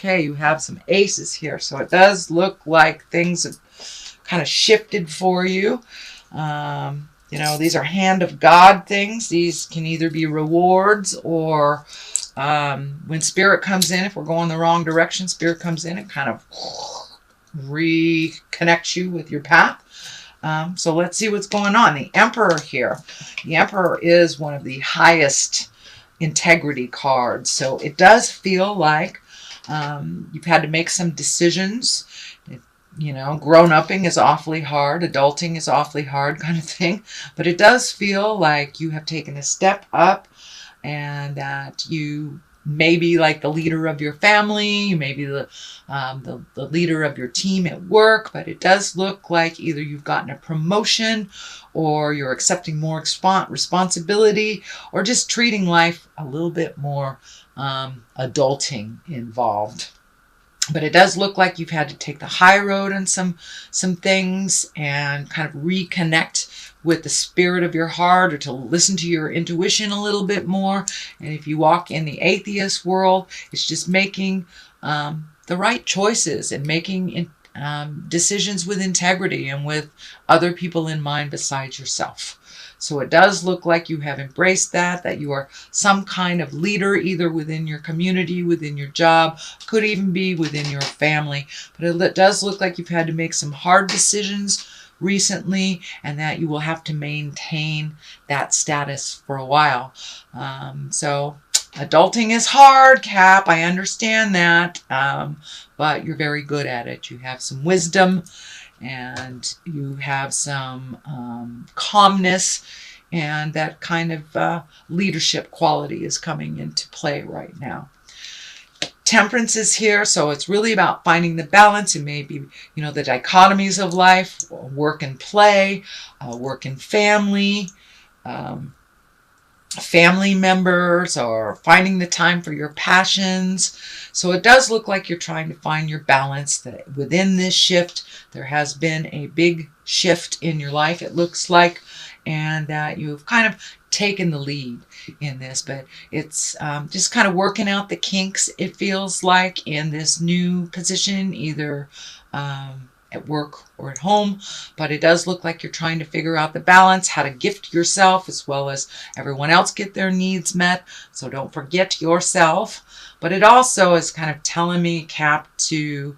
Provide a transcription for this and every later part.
Okay, you have some aces here. So it does look like things have kind of shifted for you. You know, these are hand of God things. These can either be rewards or when Spirit comes in, if we're going the wrong direction, Spirit comes in and kind of reconnects you with your path. So let's see what's going on. The Emperor here. The Emperor is one of the highest integrity cards. So it does feel like you've had to make some decisions. You know, grown-upping is awfully hard. Adulting is awfully hard kind of thing. But it does feel like you have taken a step up and that you may be like the leader of your family. You may be the leader of your team at work. But it does look like either you've gotten a promotion or you're accepting more responsibility or just treating life a little bit more adulting involved. But it does look like you've had to take the high road on some things and kind of reconnect with the spirit of your heart, or to listen to your intuition a little bit more. And if you walk in the atheist world, it's just making the right choices and making decisions with integrity and with other people in mind besides yourself. So it does look like you have embraced that you are some kind of leader, either within your community, within your job, could even be within your family. But it does look like you've had to make some hard decisions recently, and that you will have to maintain that status for a while. So adulting is hard, Cap. I understand that. But you're very good at it. You have some wisdom and you have some calmness, and that kind of leadership quality is coming into play right now. Temperance is here, so it's really about finding the balance. It may be, you know, the dichotomies of life, work and play, work and family, family members, or finding the time for your passions. So it does look like you're trying to find your balance. That within this shift, there has been a big shift in your life, it looks like, and that you've kind of taken the lead in this. But it's just kind of working out the kinks, it feels like, in this new position, either at work or at home. But it does look like you're trying to figure out the balance, how to gift yourself as well as everyone else get their needs met. So don't forget yourself. But it also is kind of telling me, Cap, to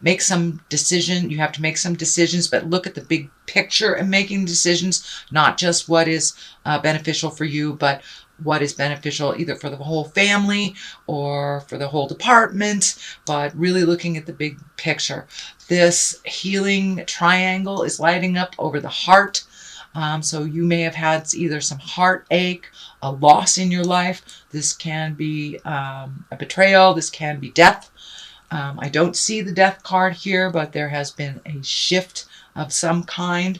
make some decision. You have to make some decisions, but look at the big picture and making decisions, not just what is beneficial for you, but what is beneficial either for the whole family or for the whole department, but really looking at the big picture. This healing triangle is lighting up over the heart. So you may have had either some heartache, a loss in your life. This can be a betrayal. This can be death. I don't see the death card here, but there has been a shift of some kind.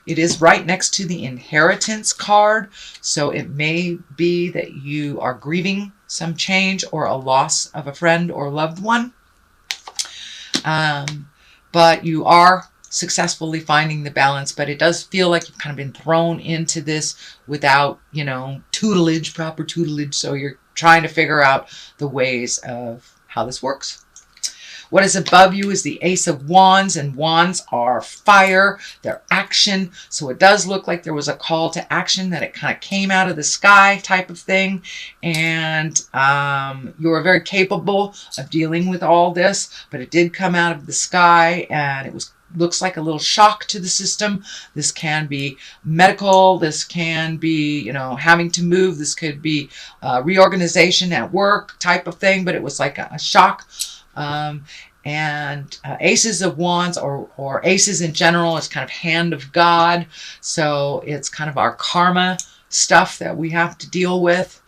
It is right next to the inheritance card, so it may be that you are grieving some change or a loss of a friend or loved one. But you are successfully finding the balance, but it does feel like you've kind of been thrown into this without, you know, tutelage, proper tutelage. So you're trying to figure out the ways of how this works. What is above you is the Ace of Wands, and wands are fire. They're action. So it does look like there was a call to action, that it kind of came out of the sky type of thing. And you are very capable of dealing with all this, but it did come out of the sky, and it looks like a little shock to the system. This can be medical. This can be, you know, having to move. This could be reorganization at work type of thing, but it was like a shock. And Aces of Wands, or aces in general, is kind of hand of God. So it's kind of our karma stuff that we have to deal with.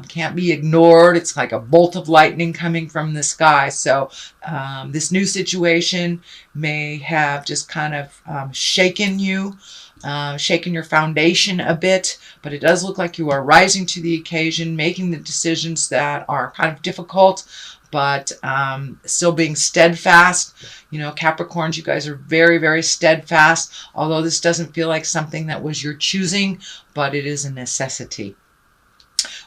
Can't be ignored. It's like a bolt of lightning coming from the sky. So this new situation may have just kind of shaken you, shaken your foundation a bit, but it does look like you are rising to the occasion, making the decisions that are kind of difficult, but still being steadfast. You know, Capricorns, you guys are very, very steadfast, although this doesn't feel like something that was your choosing, but it is a necessity.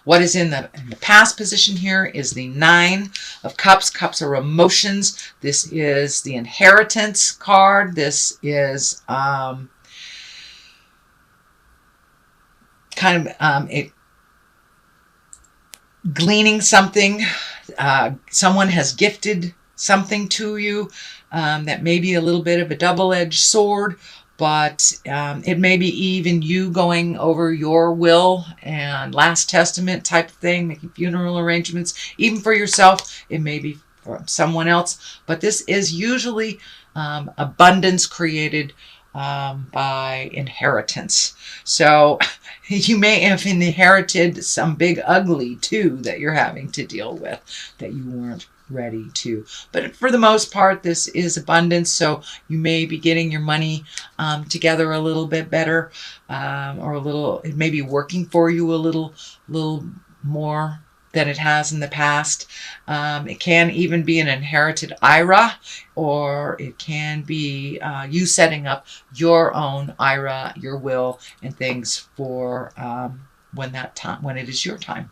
What is in the past position here is the Nine of Cups. Cups are emotions. This is the inheritance card. This is gleaning something. Someone has gifted something to you that may be a little bit of a double-edged sword, but it may be even you going over your will and last testament type of thing, making funeral arrangements, even for yourself. It may be for someone else, but this is usually abundance created by inheritance. So you may have inherited some big ugly too that you're having to deal with that you weren't ready to. But for the most part, this is abundance. So you may be getting your money together a little bit better, or a little, it may be working for you a little more than it has in the past. It can even be an inherited IRA, or it can be you setting up your own IRA, your will, and things for when it is your time.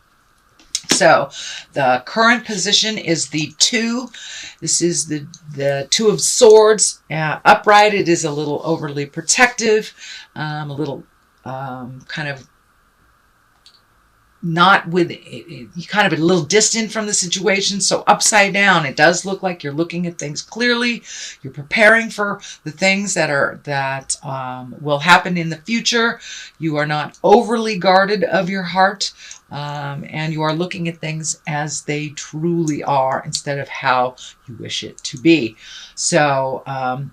So the current position is the 2. This is the 2 of Swords. Upright, it is a little overly protective, a little kind of not with it, kind of a little distant from the situation. So upside down, it does look like you're looking at things clearly. You're preparing for the things that will happen in the future. You are not overly guarded of your heart, and you are looking at things as they truly are instead of how you wish it to be. So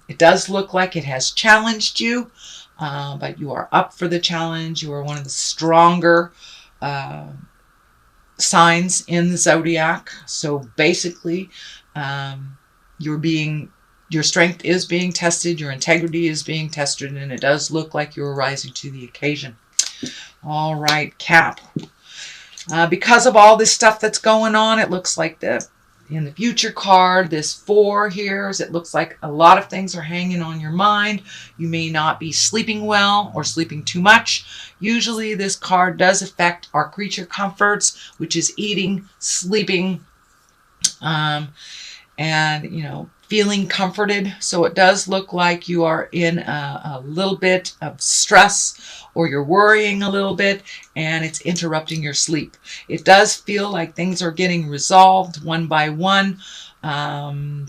it does look like it has challenged you, but you are up for the challenge. You are one of the stronger signs in the zodiac. So basically, your strength is being tested, your integrity is being tested, and it does look like you're rising to the occasion. All right, Cap. Because of all this stuff that's going on, it looks like in the future card, this 4 here, it looks like a lot of things are hanging on your mind. You may not be sleeping well or sleeping too much. Usually this card does affect our creature comforts, which is eating, sleeping, and, feeling comforted. So it does look like you are in a little bit of stress, or you're worrying a little bit, and it's interrupting your sleep. It does feel like things are getting resolved one by one.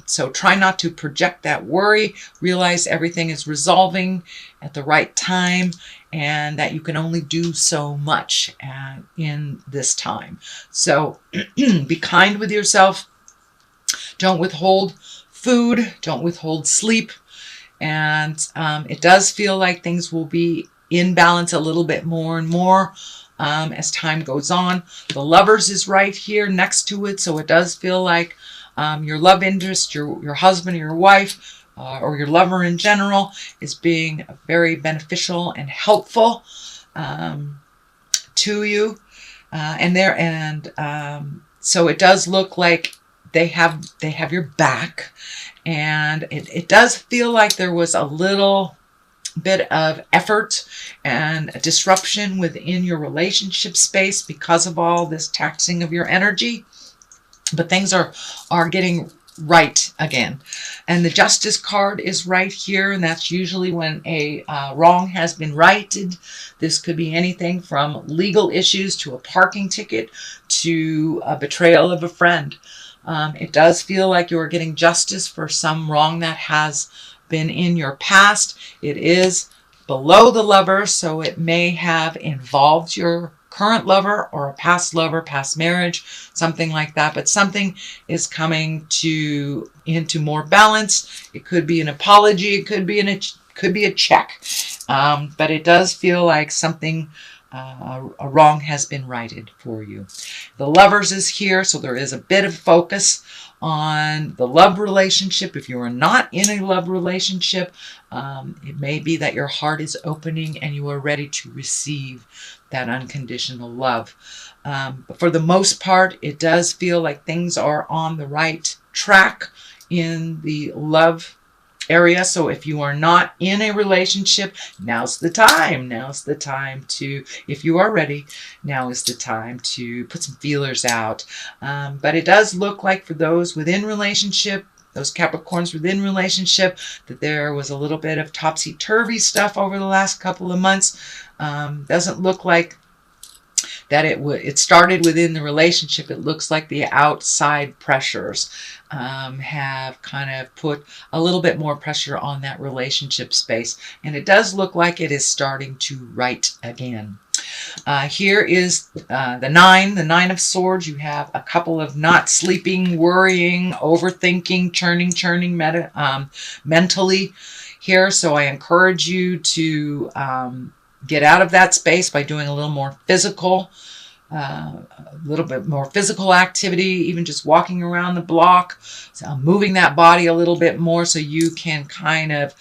So try not to project that worry. Realize everything is resolving at the right time, and that you can only do so much in this time. So be kind with yourself. Don't withhold food. Don't withhold sleep. And it does feel like things will be in balance a little bit more and more as time goes on. The Lovers is right here next to it. So it does feel like your love interest, your husband or your wife, or your lover in general, is being very beneficial and helpful to you. So it does look like they have your back, and it does feel like there was a little bit of effort and a disruption within your relationship space because of all this taxing of your energy, but things are getting right again. And the Justice card is right here, and that's usually when a wrong has been righted. This could be anything from legal issues to a parking ticket to a betrayal of a friend. It does feel like you are getting justice for some wrong that has been in your past. It is below the Lover, so it may have involved your current lover or a past lover, past marriage, something like that. But something is coming into more balance. It could be an apology. It could be a check. But it does feel like something, a wrong has been righted for you. The Lovers is here, so there is a bit of focus on the love relationship. If you are not in a love relationship, it may be that your heart is opening and you are ready to receive that unconditional love. But for the most part, it does feel like things are on the right track in the love area. So if you are not in a relationship, now's the time. Now's the time to, if you are ready, now is the time to put some feelers out. But it does look like for those within relationship, those Capricorns within relationship, that there was a little bit of topsy-turvy stuff over the last couple of months. Doesn't look like that it started within the relationship. It looks like the outside pressures have kind of put a little bit more pressure on that relationship space. And it does look like it is starting to right again. Here is the Nine of Swords. You have a couple of not sleeping, worrying, overthinking, churning mentally here. So I encourage you to get out of that space by doing a little more physical, a little bit more physical activity, even just walking around the block, moving that body a little bit more so you can kind of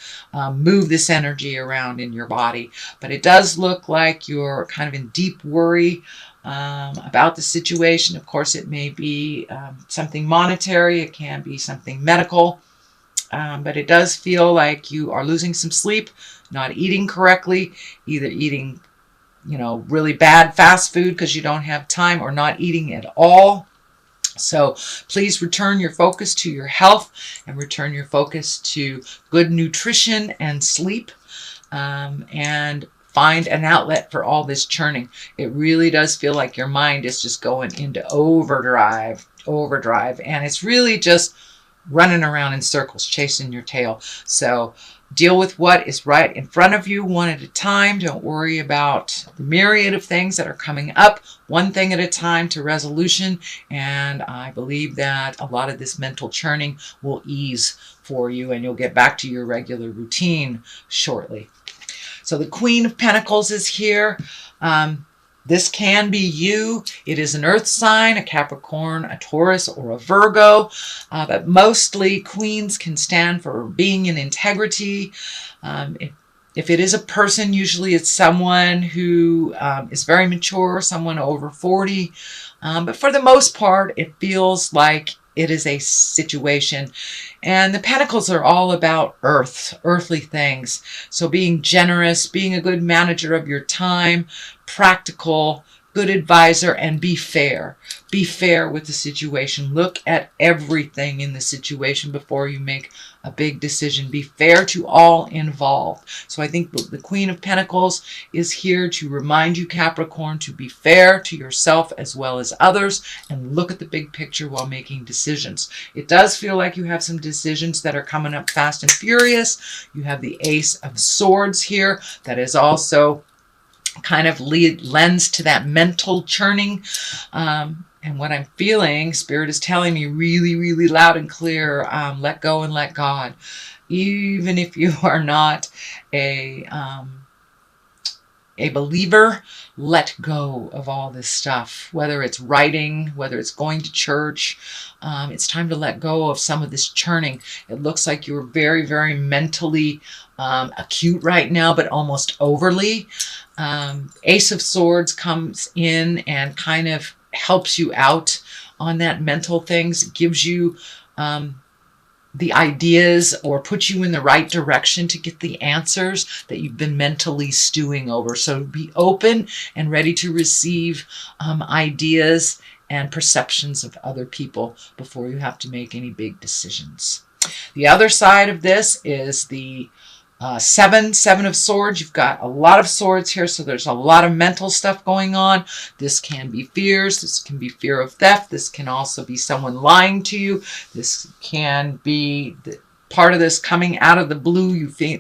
move this energy around in your body. But it does look like you're kind of in deep worry about the situation. Of course, it may be something monetary. It can be something medical. But it does feel like you are losing some sleep, not eating correctly, either eating, really bad fast food because you don't have time, or not eating at all. So please return your focus to your health and return your focus to good nutrition and sleep, and find an outlet for all this churning. It really does feel like your mind is just going into overdrive, and it's really just running around in circles, chasing your tail. So deal with what is right in front of you one at a time. Don't worry about the myriad of things that are coming up, one thing at a time to resolution. And I believe that a lot of this mental churning will ease for you, and you'll get back to your regular routine shortly. So the Queen of Pentacles is here. This can be you. It is an earth sign, a Capricorn, a Taurus, or a Virgo. But mostly queens can stand for being in integrity. If it is a person, usually it's someone who is very mature, someone over 40. But for the most part, it feels like it is a situation. And the Pentacles are all about earthly things. So being generous, being a good manager of your time, practical, good advisor, and be fair. Be fair with the situation. Look at everything in the situation before you make a big decision. Be fair to all involved. So I think the Queen of Pentacles is here to remind you, Capricorn, to be fair to yourself as well as others, and look at the big picture while making decisions. It does feel like you have some decisions that are coming up fast and furious. You have the Ace of Swords here that is also kind of lends to that mental churning. And what I'm feeling, Spirit is telling me really, really loud and clear, let go and let God. Even if you are not a believer, let go of all this stuff. Whether it's writing, whether it's going to church, it's time to let go of some of this churning. It looks like you're very, very mentally acute right now, but almost overly. Ace of Swords comes in and kind of helps you out on that mental things. It gives you the ideas, or puts you in the right direction to get the answers that you've been mentally stewing over. So be open and ready to receive ideas and perceptions of other people before you have to make any big decisions. The other side of this is the Seven of Swords. You've got a lot of swords here, so there's a lot of mental stuff going on. This can be fears. This can be fear of theft. This can also be someone lying to you. This can be part of this coming out of the blue. You feel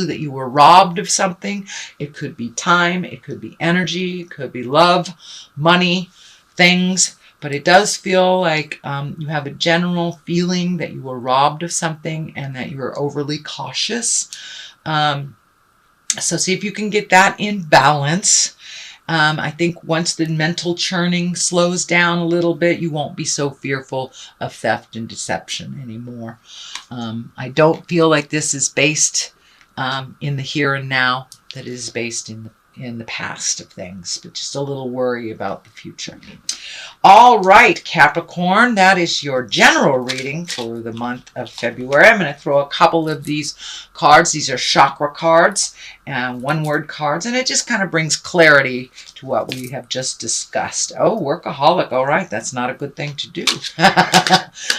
that you were robbed of something. It could be time. It could be energy. It could be love, money, things. But it does feel like you have a general feeling that you were robbed of something and that you were overly cautious. So see if you can get that in balance. I think once the mental churning slows down a little bit, you won't be so fearful of theft and deception anymore. I don't feel like this is based in the here and now, that it is based in the in the past of things, but just a little worry about the future. All right, Capricorn, that is your general reading for the month of February. I'm going to throw a couple of these cards. These are chakra cards and one-word cards, and it just kind of brings clarity to what we have just discussed. Oh, workaholic. All right, that's not a good thing to do.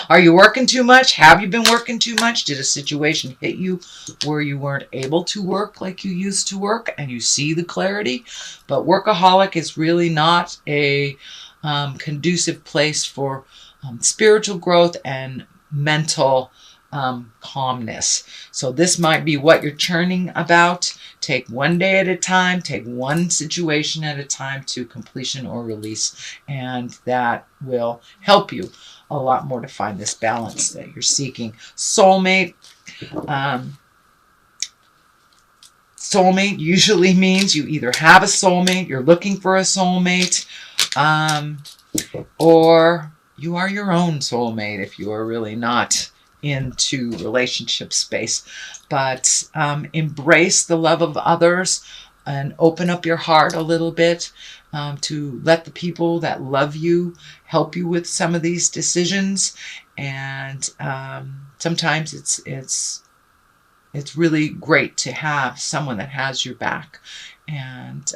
Are you working too much? Have you been working too much? Did a situation hit you where you weren't able to work like you used to work and you see the clarity? But workaholic is really not a conducive place for spiritual growth and mental calmness. So this might be what you're churning about. Take one day at a time, take one situation at a time to completion or release, and that will help you a lot more to find this balance that you're seeking. Soulmate. Soulmate usually means you either have a soulmate, you're looking for a soulmate, or you are your own soulmate if you are really not into relationship space. But embrace the love of others and open up your heart a little bit to let the people that love you help you with some of these decisions. And sometimes it's really great to have someone that has your back. And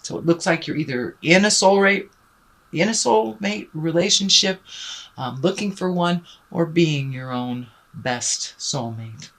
so it looks like you're either in a soulmate relationship, looking for one, or being your own best soulmate.